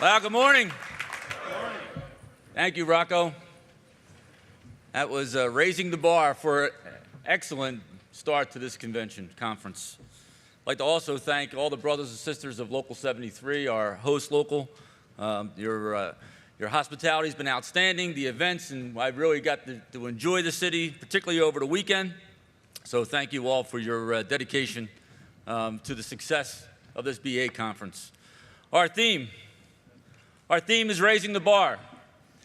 Well, good morning. Thank you, Rocco. That was raising the bar for an excellent start to this conference. I'd like to also thank all the brothers and sisters of Local 73, our host local. Your hospitality has been outstanding, the events, and I really got to enjoy the city, particularly over the weekend. So thank you all for your dedication to the success of this BA conference. Our theme is raising the bar.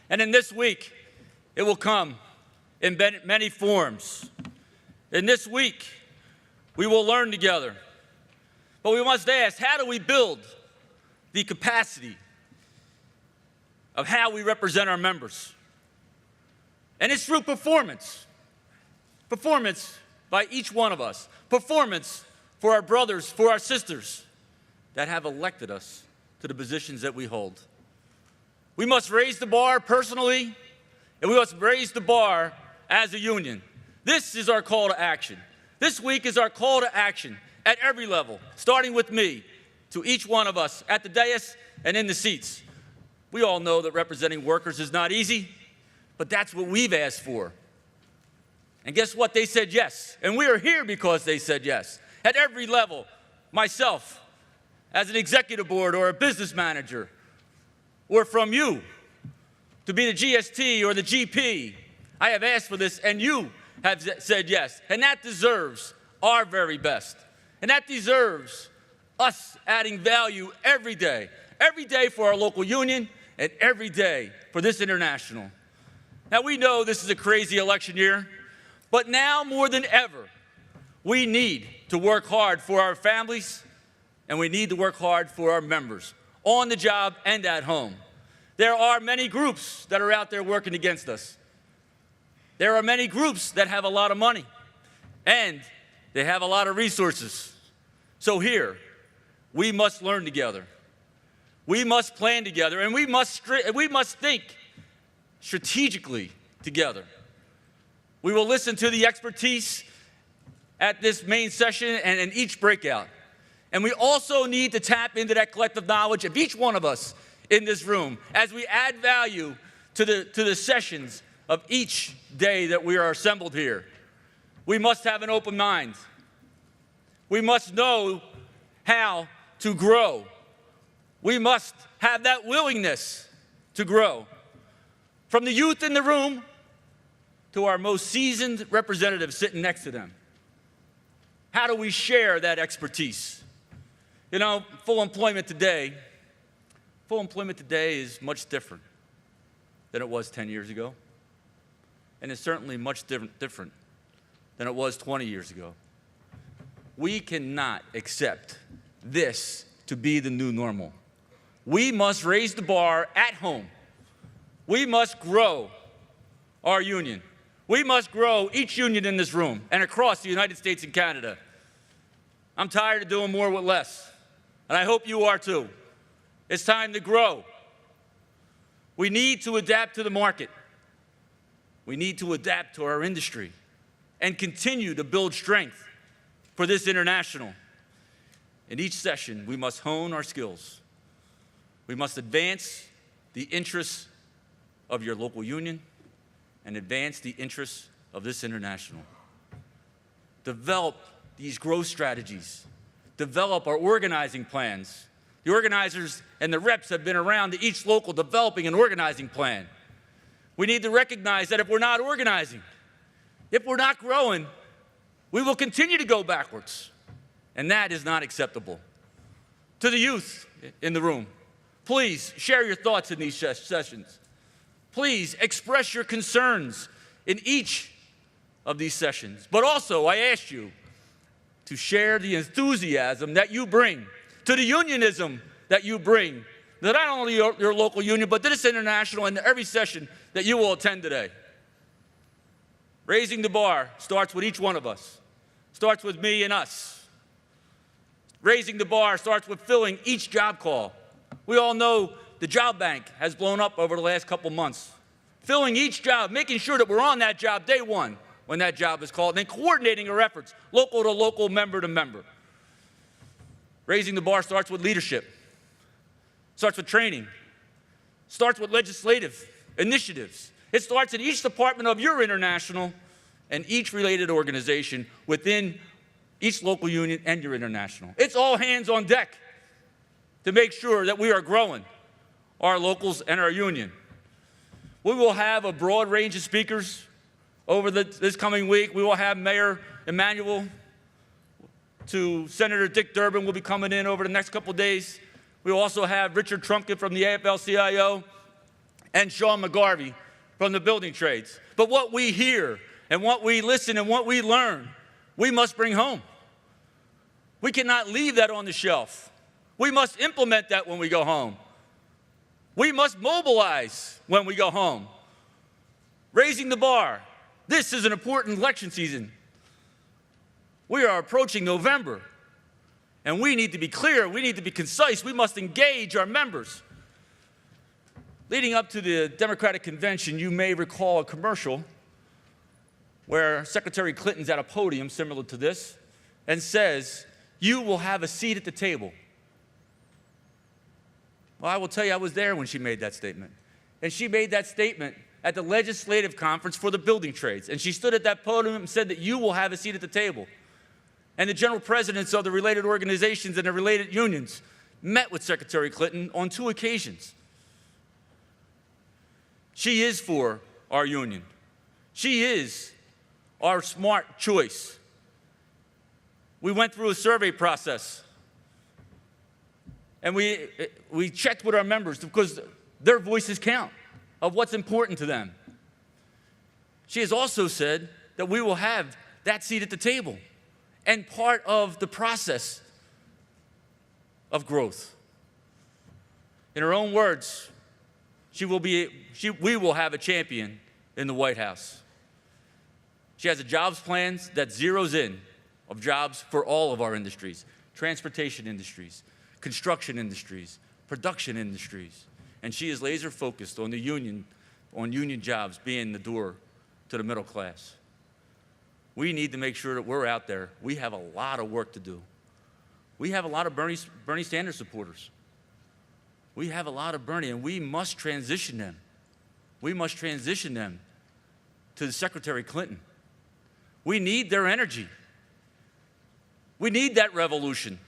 And in this week, it will come in many forms. In this week, we will learn together. But we must ask, how do we build the capacity of how we represent our members? And it's through performance. Performance by each one of us. Performance for our brothers, for our sisters that have elected us to the positions that we hold. We must raise the bar personally, and we must raise the bar as a union. This is our call to action. This week is our call to action at every level, starting with me, to each one of us at the dais and in the seats. We all know that representing workers is not easy, but that's what we've asked for. And guess what? They said yes. And we are here because they said yes. At every level, myself, as an executive board or a business manager, or from you, to be the GST or the GP, I have asked for this, and you have said yes. And that deserves our very best. And that deserves us adding value every day for our local union and every day for this international. Now, we know this is a crazy election year, but now more than ever, we need to work hard for our families, and we need to work hard for our members, on the job and at home. There are many groups that are out there working against us. There are many groups that have a lot of money, and they have a lot of resources. So here, we must learn together. We must plan together, and we must think strategically together. We will listen to the expertise at this main session and in each breakout. And we also need to tap into that collective knowledge of each one of us in this room as we add value to the sessions of each day that we are assembled here. We must have an open mind. We must know how to grow. We must have that willingness to grow. From the youth in the room to our most seasoned representatives sitting next to them. How do we share that expertise? You know, full employment today is much different than it was 10 years ago. And it's certainly much different than it was 20 years ago. We cannot accept this to be the new normal. We must raise the bar at home. We must grow our union. We must grow each union in this room and across the United States and Canada. I'm tired of doing more with less, and I hope you are too. It's time to grow. We need to adapt to the market. We need to adapt to our industry and continue to build strength for this international. In each session, we must hone our skills. We must advance the interests of your local union and advance the interests of this international. Develop these growth strategies. Develop our organizing plans. The organizers and the reps have been around to each local developing an organizing plan. We need to recognize that if we're not organizing, if we're not growing, we will continue to go backwards. And that is not acceptable. To the youth in the room, please share your thoughts in these sessions. Please express your concerns in each of these sessions. But also, I ask you to share the enthusiasm that you bring, to the unionism that you bring, not only your local union, but to this international and every session that you will attend today. Raising the bar starts with each one of us, starts with me and us. Raising the bar starts with filling each job call. We all know the job bank has blown up over the last couple months. Filling each job, making sure that we're on that job day one when that job is called, and then coordinating our efforts, local to local, member to member. Raising the bar starts with leadership, starts with training, Starts with legislative initiatives. It starts in each department of your international and each related organization within each local union and your international. It's all hands on deck to make sure that we are growing our locals and our union. We will have a broad range of speakers over this coming week. We will have Mayor Emanuel to Senator Dick Durbin will be coming in over the next couple of days. We will also have Richard Trumpkin from the AFL-CIO and Sean McGarvey from the building trades. But what we hear and what we listen and what we learn, we must bring home. We cannot leave that on the shelf. We must implement that when we go home. We must mobilize when we go home. Raising the bar. This is an important election season. We are approaching November, and we need to be clear. We need to be concise. We must engage our members. Leading up to the Democratic Convention, you may recall a commercial where Secretary Clinton's at a podium similar to this and says, "You will have a seat at the table." Well, I will tell you, I was there when she made that statement. And she made that statement at the legislative conference for the building trades. And she stood at that podium and said that you will have a seat at the table. And the general presidents of the related organizations and the related unions met with Secretary Clinton on 2 occasions. She is for our union. She is our smart choice. We went through a survey process, and we checked with our members because their voices count of what's important to them. She has also said that we will have that seat at the table and part of the process of growth. In her own words, we will have a champion in the White House. She has a jobs plan that zeroes in of jobs for all of our industries, transportation industries, construction industries, production industries. And she is laser focused on union jobs being the door to the middle class. We need to make sure that we're out there. We have a lot of work to do. We have a lot of Bernie Sanders supporters. We have a lot of Bernie, and we must transition them. We must transition them to Secretary Clinton. We need their energy. We need that revolution.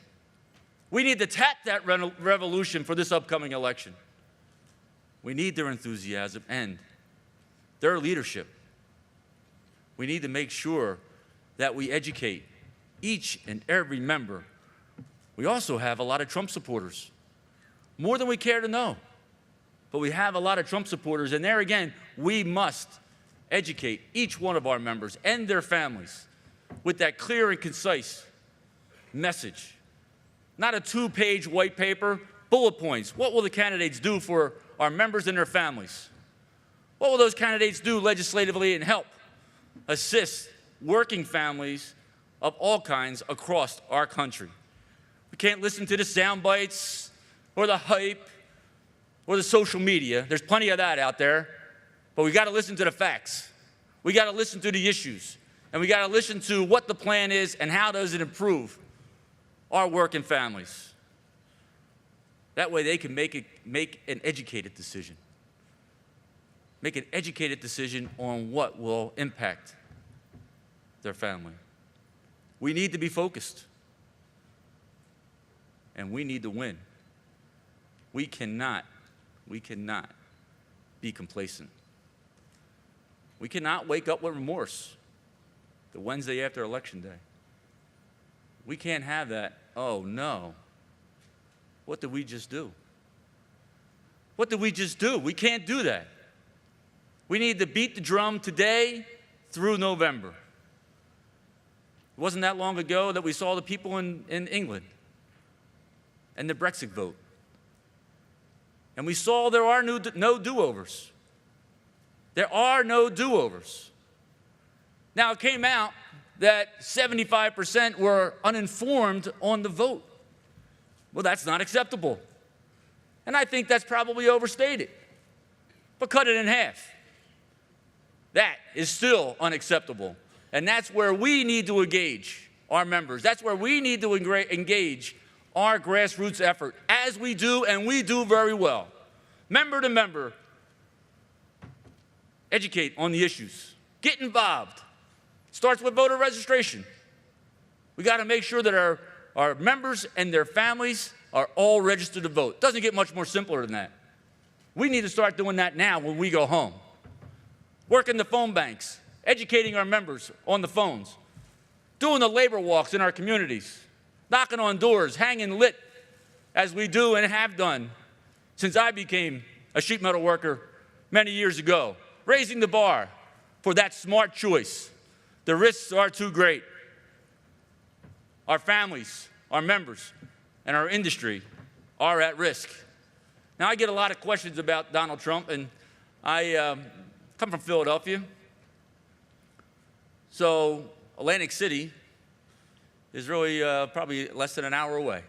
We need to tap that revolution for this upcoming election. We need their enthusiasm and their leadership. We need to make sure that we educate each and every member. We also have a lot of Trump supporters, more than we care to know. But we have a lot of Trump supporters, and there again, we must educate each one of our members and their families with that clear and concise message. Not a 2-page white paper, bullet points. What will the candidates do for our members and their families? What will those candidates do legislatively and help assist working families of all kinds across our country? We can't listen to the sound bites or the hype or the social media. There's plenty of that out there, but we got to listen to the facts. We got to listen to the issues, and we got to listen to what the plan is and how does it improve our working families. That way they can make an educated decision. Make an educated decision on what will impact their family. We need to be focused, and we need to win. We cannot be complacent. We cannot wake up with remorse the Wednesday after Election Day. We can't have that, oh no, what did we just do? What did we just do? We can't do that. We need to beat the drum today through November. It wasn't that long ago that we saw the people in England and the Brexit vote. And we saw there are no do-overs. There are no do-overs. Now, it came out that 75% were uninformed on the vote. Well, that's not acceptable. And I think that's probably overstated. But cut it in half. That is still unacceptable. And that's where we need to engage our members. That's where we need to engage our grassroots effort, as we do, and we do very well. member to member, educate on the issues. Get involved. Starts with voter registration. We got to make sure that our members and their families are all registered to vote. Doesn't get much more simpler than that. We need to start doing that now when we go home. Working the phone banks, educating our members on the phones, doing the labor walks in our communities, knocking on doors, hanging lit, as we do and have done since I became a sheet metal worker many years ago, raising the bar for that smart choice. The risks are too great. Our families, our members, and our industry are at risk. Now, I get a lot of questions about Donald Trump, and I come from Philadelphia. So Atlantic City is really probably less than an hour away.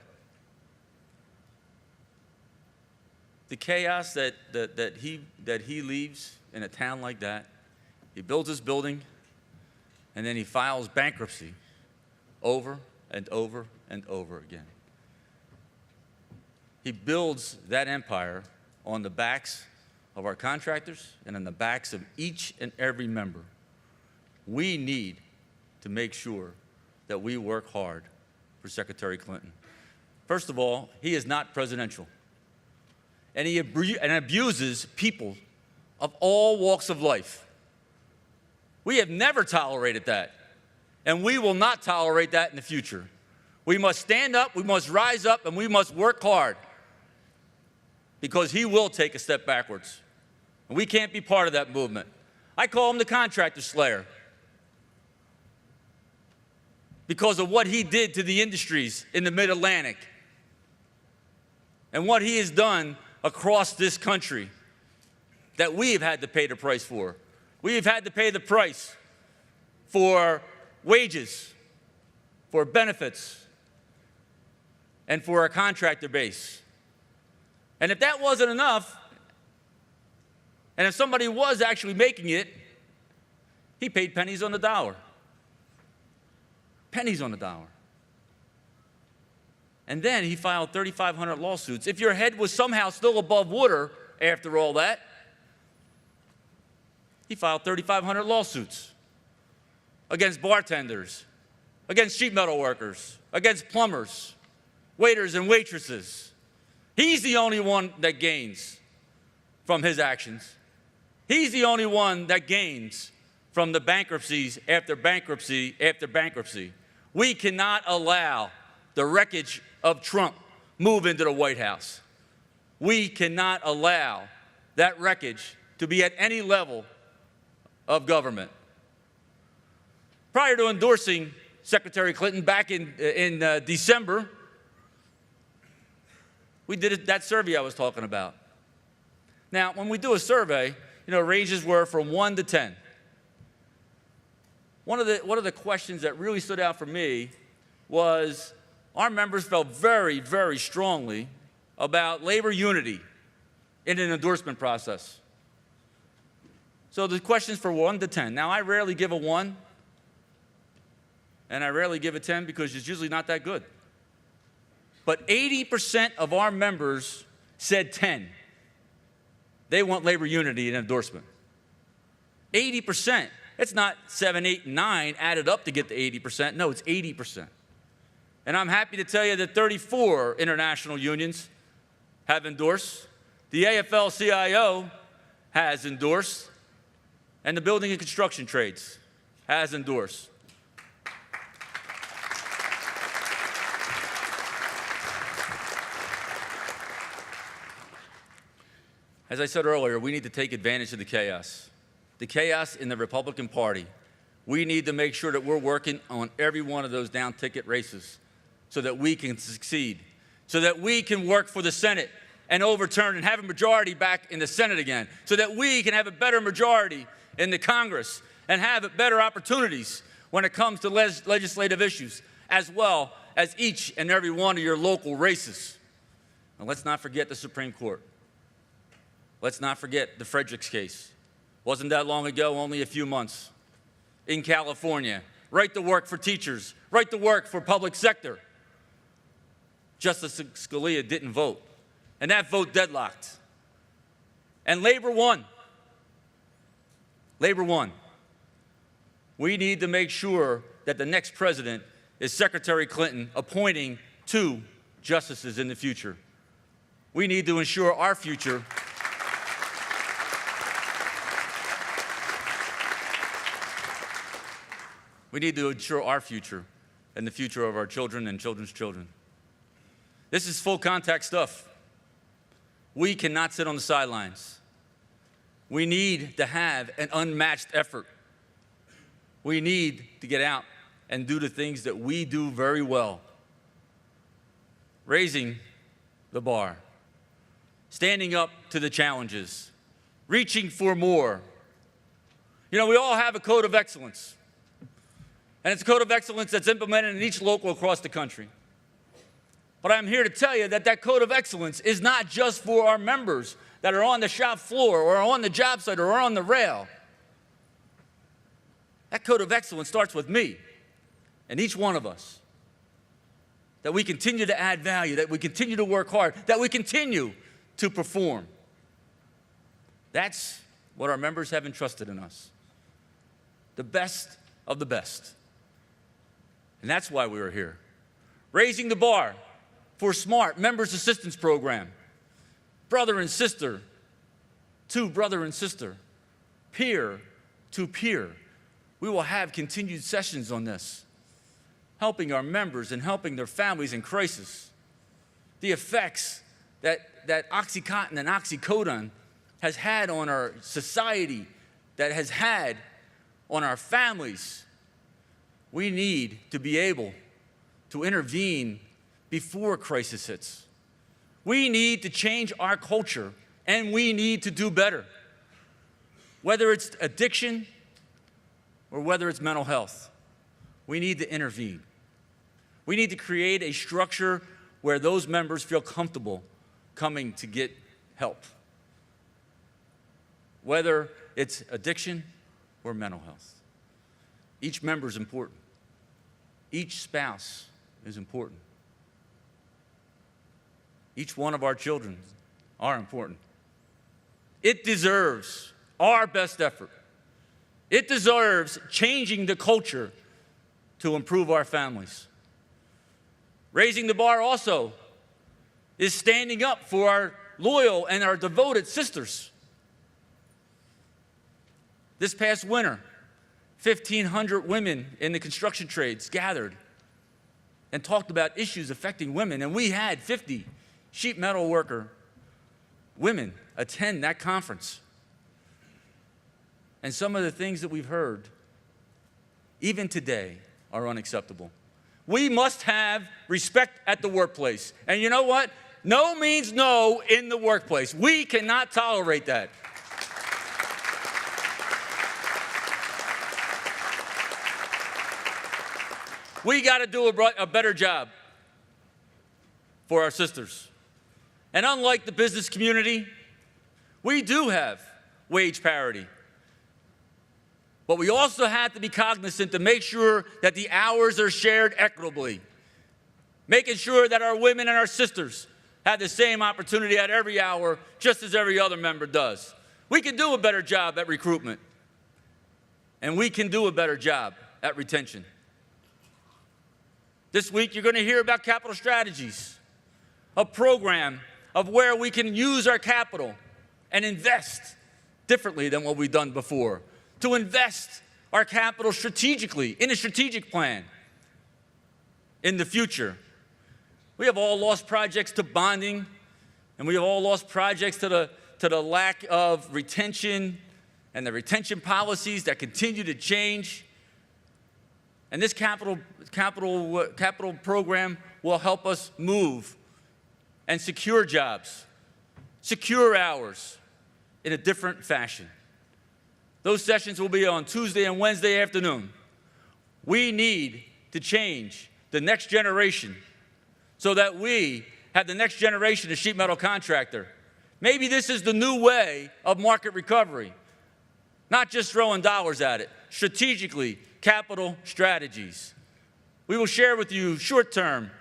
The chaos that he leaves in a town like that, he builds his building, and then he files bankruptcy over and over and over again. He builds that empire on the backs of our contractors and on the backs of each and every member. We need to make sure that we work hard for Secretary Clinton. First of all, he is not presidential. And he abuses people of all walks of life. We have never tolerated that, and we will not tolerate that in the future. We must stand up, we must rise up, and we must work hard, because he will take a step backwards. And we can't be part of that movement. I call him the contractor slayer because of what he did to the industries in the Mid-Atlantic and what he has done across this country that we have had to pay the price for. We have had to pay the price for wages, for benefits, and for our contractor base. And if that wasn't enough, and if somebody was actually making it, he paid pennies on the dollar. Pennies on the dollar. And then he filed 3,500 lawsuits. If your head was somehow still above water after all that, he filed 3,500 lawsuits against bartenders, against sheet metal workers, against plumbers, waiters and waitresses. He's the only one that gains from his actions. He's the only one that gains from the bankruptcies after bankruptcy after bankruptcy. We cannot allow the wreckage of Trump move into the White House. We cannot allow that wreckage to be at any level of government. Prior to endorsing Secretary Clinton back in December, we did that survey I was talking about. Now, when we do a survey, ranges were from 1 to 10. One of the questions that really stood out for me was our members felt very, very strongly about labor unity in an endorsement process. So the questions for 1 to 10. Now, I rarely give a 1, and I rarely give a 10 because it's usually not that good. But 80% of our members said 10. They want labor unity in endorsement. 80%. It's not 7, 8, 9 added up to get to 80%. No, it's 80%. And I'm happy to tell you that 34 international unions have endorsed. The AFL-CIO has endorsed. And the building and construction trades has endorsed. As I said earlier, we need to take advantage of the chaos in the Republican Party. We need to make sure that we're working on every one of those down-ticket races so that we can succeed, so that we can work for the Senate and overturn and have a majority back in the Senate again, so that we can have a better majority in the Congress and have better opportunities when it comes to legislative issues, as well as each and every one of your local races. And let's not forget the Supreme Court. Let's not forget the Fredericks case. Wasn't that long ago, only a few months. In California, right to work for teachers, right to work for public sector. Justice Scalia didn't vote, and that vote deadlocked. And labor one. Labor one. We need to make sure that the next president is Secretary Clinton appointing 2 justices in the future. We need to ensure our future. We need to ensure our future and the future of our children and children's children. This is full contact stuff. We cannot sit on the sidelines. We need to have an unmatched effort. We need to get out and do the things that we do very well. Raising the bar, standing up to the challenges, reaching for more. You know, we all have a code of excellence. And it's a code of excellence that's implemented in each local across the country. But I'm here to tell you that that code of excellence is not just for our members that are on the shop floor or on the job site or on the rail. That code of excellence starts with me and each one of us. That we continue to add value, that we continue to work hard, that we continue to perform. That's what our members have entrusted in us. The best of the best. And that's why we are here. Raising the bar for SMART, Members Assistance Program. Brother and sister to brother and sister. Peer to peer. We will have continued sessions on this, helping our members and helping their families in crisis. The effects that OxyContin and oxycodone has had on our society, that has had on our families. We need to be able to intervene before crisis hits. We need to change our culture, and we need to do better. Whether it's addiction or whether it's mental health, we need to intervene. We need to create a structure where those members feel comfortable coming to get help, whether it's addiction or mental health. Each member is important. Each spouse is important. Each one of our children are important. It deserves our best effort. It deserves changing the culture to improve our families. Raising the bar also is standing up for our loyal and our devoted sisters. This past winter, 1,500 women in the construction trades gathered and talked about issues affecting women, and we had 50 sheet metal worker women attend that conference. And some of the things that we've heard, even today, are unacceptable. We must have respect at the workplace. And you know what? No means no in the workplace. We cannot tolerate that. We got to do a better job for our sisters. And unlike the business community, we do have wage parity. But we also have to be cognizant to make sure that the hours are shared equitably, making sure that our women and our sisters have the same opportunity at every hour, just as every other member does. We can do a better job at recruitment, and we can do a better job at retention. This week, you're going to hear about capital strategies, a program of where we can use our capital and invest differently than what we've done before, to invest our capital strategically in a strategic plan in the future. We have all lost projects to bonding, and we have all lost projects to the lack of retention and the retention policies that continue to change. And this capital program will help us move and secure jobs, secure hours in a different fashion. Those sessions will be on Tuesday and Wednesday afternoon. We need to change the next generation so that we have the next generation of sheet metal contractor. Maybe this is the new way of market recovery, not just throwing dollars at it, strategically, capital strategies. We will share with you short-term,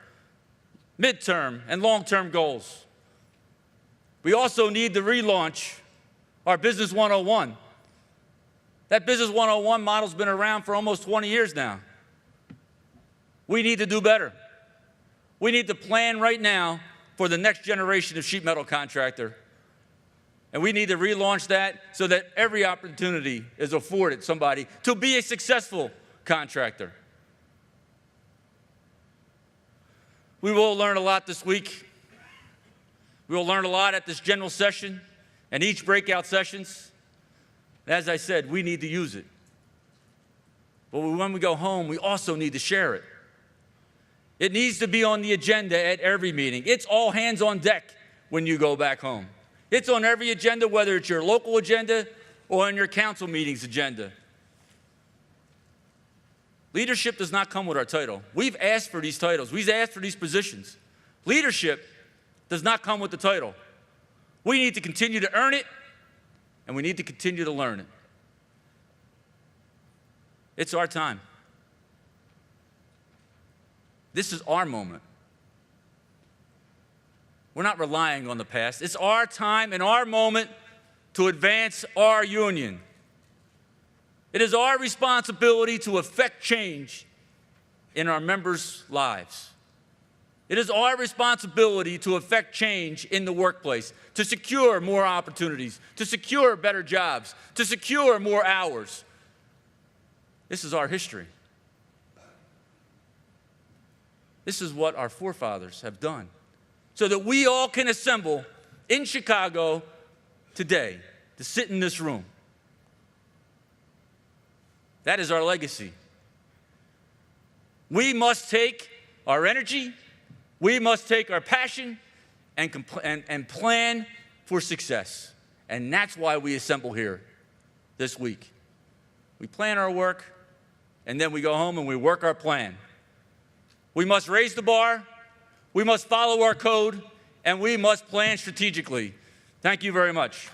midterm, and long-term goals. We also need to relaunch our Business 101. That Business 101 model's been around for almost 20 years now. We need to do better. We need to plan right now for the next generation of sheet metal contractor. And we need to relaunch that so that every opportunity is afforded somebody to be a successful contractor. We will learn a lot this week. We will learn a lot at this general session and each breakout sessions. As I said, we need to use it. But when we go home, we also need to share it. It needs to be on the agenda at every meeting. It's all hands on deck when you go back home. It's on every agenda, whether it's your local agenda or on your council meeting's agenda. Leadership does not come with our title. We've asked for these titles. We've asked for these positions. Leadership does not come with the title. We need to continue to earn it, and we need to continue to learn it. It's our time. This is our moment. We're not relying on the past. It's our time and our moment to advance our union. It is our responsibility to affect change in our members' lives. It is our responsibility to affect change in the workplace, to secure more opportunities, to secure better jobs, to secure more hours. This is our history. This is what our forefathers have done, so that we all can assemble in Chicago today to sit in this room. That is our legacy. We must take our energy, we must take our passion and plan for success. And that's why we assemble here this week. We plan our work, and then we go home and we work our plan. We must raise the bar, we must follow our code, and we must plan strategically. Thank you very much.